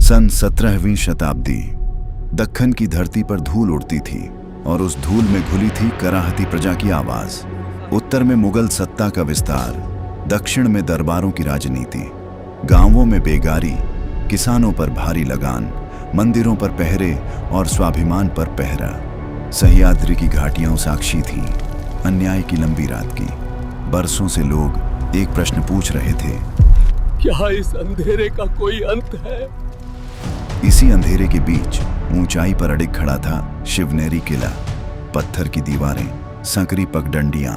सन 17वीं शताब्दी। दक्खन की धरती पर धूल उड़ती थी और उस धूल में घुली थी कराहती प्रजा की आवाज। उत्तर में मुगल सत्ता का विस्तार, दक्षिण में दरबारों की राजनीति, गांवों में बेगारी, किसानों पर भारी लगान, मंदिरों पर पहरे और स्वाभिमान पर पहरा। सह्याद्री की घाटियां साक्षी थीं, अन्याय की लंबी रात की। बरसों से लोग एक प्रश्न पूछ रहे थे, क्या इस अंधेरे का कोई अंत है? इसी अंधेरे के बीच ऊंचाई पर अडिग खड़ा था शिवनेरी किला। पत्थर की दीवारें, संकरी पगडंडियां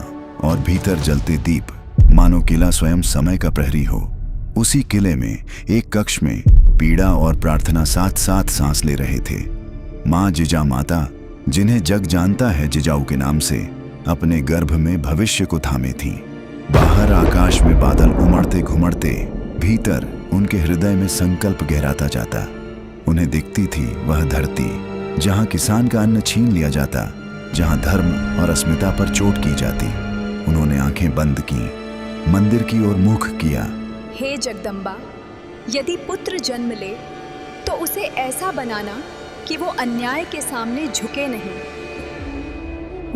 और भीतर जलते दीप, मानो किला स्वयं समय का प्रहरी हो। उसी किले में एक कक्ष में पीड़ा और प्रार्थना साथ साथ सांस ले रहे थे। माँ जिजा माता, जिन्हें जग जानता है जिजाऊ के नाम से, अपने गर्भ में भविष्य को थामे थीं। बाहर आकाश में बादल उमड़ते घुमड़ते, भीतर उनके हृदय में संकल्प गहराता जाता। उन्हें दिखती थी वह धरती जहां किसान का अन्न छीन लिया जाता, जहां धर्म और अस्मिता पर चोट की जाती। उन्होंने आंखें बंद की, मंदिर की ओर मुख किया। हे जगदम्बा, यदि पुत्र जन्म ले तो उसे ऐसा बनाना कि वो अन्याय के सामने झुके नहीं,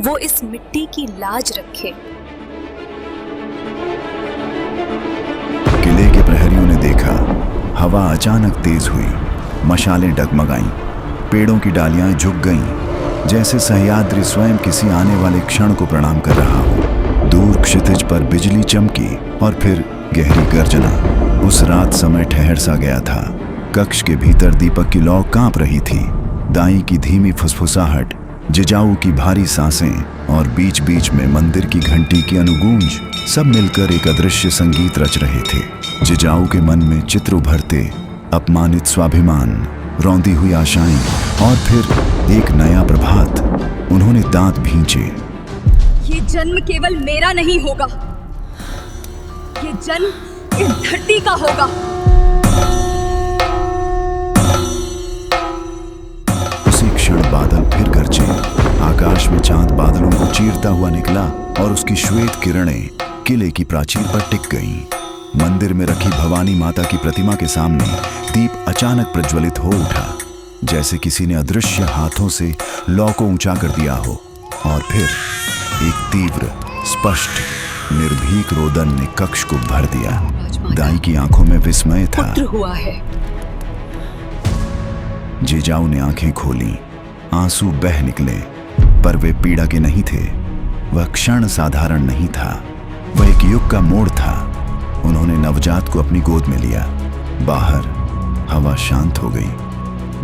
वो इस मिट्टी की लाज रखे। किले के प्रहरियों ने देखा, हवा अचानक तेज हुई, मशालें डगमगाईं, पेड़ों की डालियां झुक गईं, जैसे सह्याद्री स्वयं किसी आने वाले क्षण को प्रणाम कर रहा हो। दूर क्षितिज पर बिजली चमकी और फिर गहरी गर्जना। उस रात समय ठहर सा गया था। कक्ष के भीतर दीपक की लौ कांप रही थी। दाई की धीमी फुसफुसाहट, जिजाऊ की भारी सांसें और बीच बीच में मंदिर की घंटी की अनुगूंज, सब मिलकर एक अदृश्य संगीत रच रहे थे। जिजाऊ के मन में चित्र उभरते, अपमानित स्वाभिमान, रौंदी हुई आशाएं और फिर एक नया प्रभात। उन्होंने दांत भींचे। ये जन्म केवल मेरा नहीं होगा, ये जन्म इस धरती का होगा। उसी क्षण बादल फिर गरजे। आकाश में चांद बादलों को चीरता हुआ निकला और उसकी श्वेत किरणें किले की प्राचीर पर टिक गईं। मंदिर में रखी भवानी माता की प्रतिमा के सामने दीप अचानक प्रज्वलित हो उठा, जैसे किसी ने अदृश्य हाथों से लौ को ऊंचा कर दिया हो। और फिर एक तीव्र, स्पष्ट, निर्भीक रोदन ने कक्ष को भर दिया। दाई की आंखों में विस्मय था। पुत्र हुआ है। जिजाऊ ने आंखें खोली, आंसू बह निकले, पर वे पीड़ा के नहीं थे। वह क्षण साधारण नहीं था, वह एक युग का मोड़ था। उन्होंने नवजात को अपनी गोद में लिया। बाहर हवा शांत हो गई,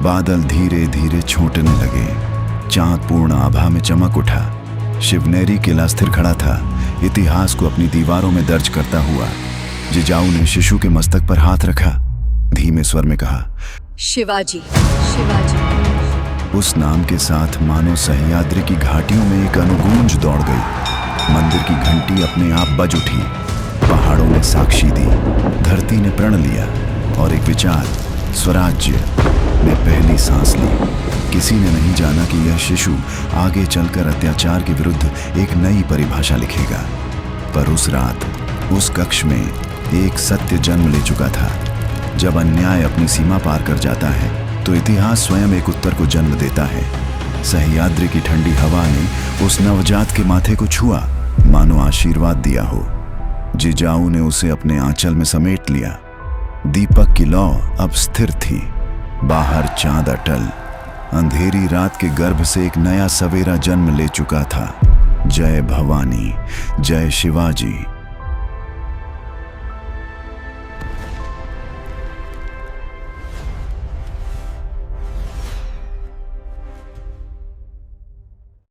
बादल धीरे धीरे छूटने लगे, चांद पूर्ण आभा में चमक उठा। शिवनेरी किला स्थिर खड़ा था, इतिहास को अपनी दीवारों में दर्ज करता हुआ। जिजाऊ ने शिशु के मस्तक पर हाथ रखा, धीमे स्वर में कहा, शिवाजी, शिवाजी। उस नाम के साथ मानो सह्याद्री की घाटियों में एक अनुगूंज दौड़ गई। मंदिर की घंटी अपने आप बज उठी, पहाड़ों ने साक्षी दी, धरती ने प्रण लिया और एक विचार, स्वराज्य, ने पहली सांस ली। किसी ने नहीं जाना कि यह शिशु आगे चलकर अत्याचार के विरुद्ध एक नई परिभाषा लिखेगा। पर उस रात, उस कक्ष में एक सत्य जन्म ले चुका था। जब अन्याय अपनी सीमा पार कर जाता है तो इतिहास स्वयं एक उत्तर को जन्म देता है। सह्याद्री की ठंडी हवा ने उस नवजात के माथे को छुआ, मानो आशीर्वाद दिया हो। जिजाऊ ने उसे अपने आंचल में समेट लिया। दीपक की लौ अब स्थिर थी, बाहर चांद अटल। अंधेरी रात के गर्भ से एक नया सवेरा जन्म ले चुका था। जय भवानी, जय शिवाजी।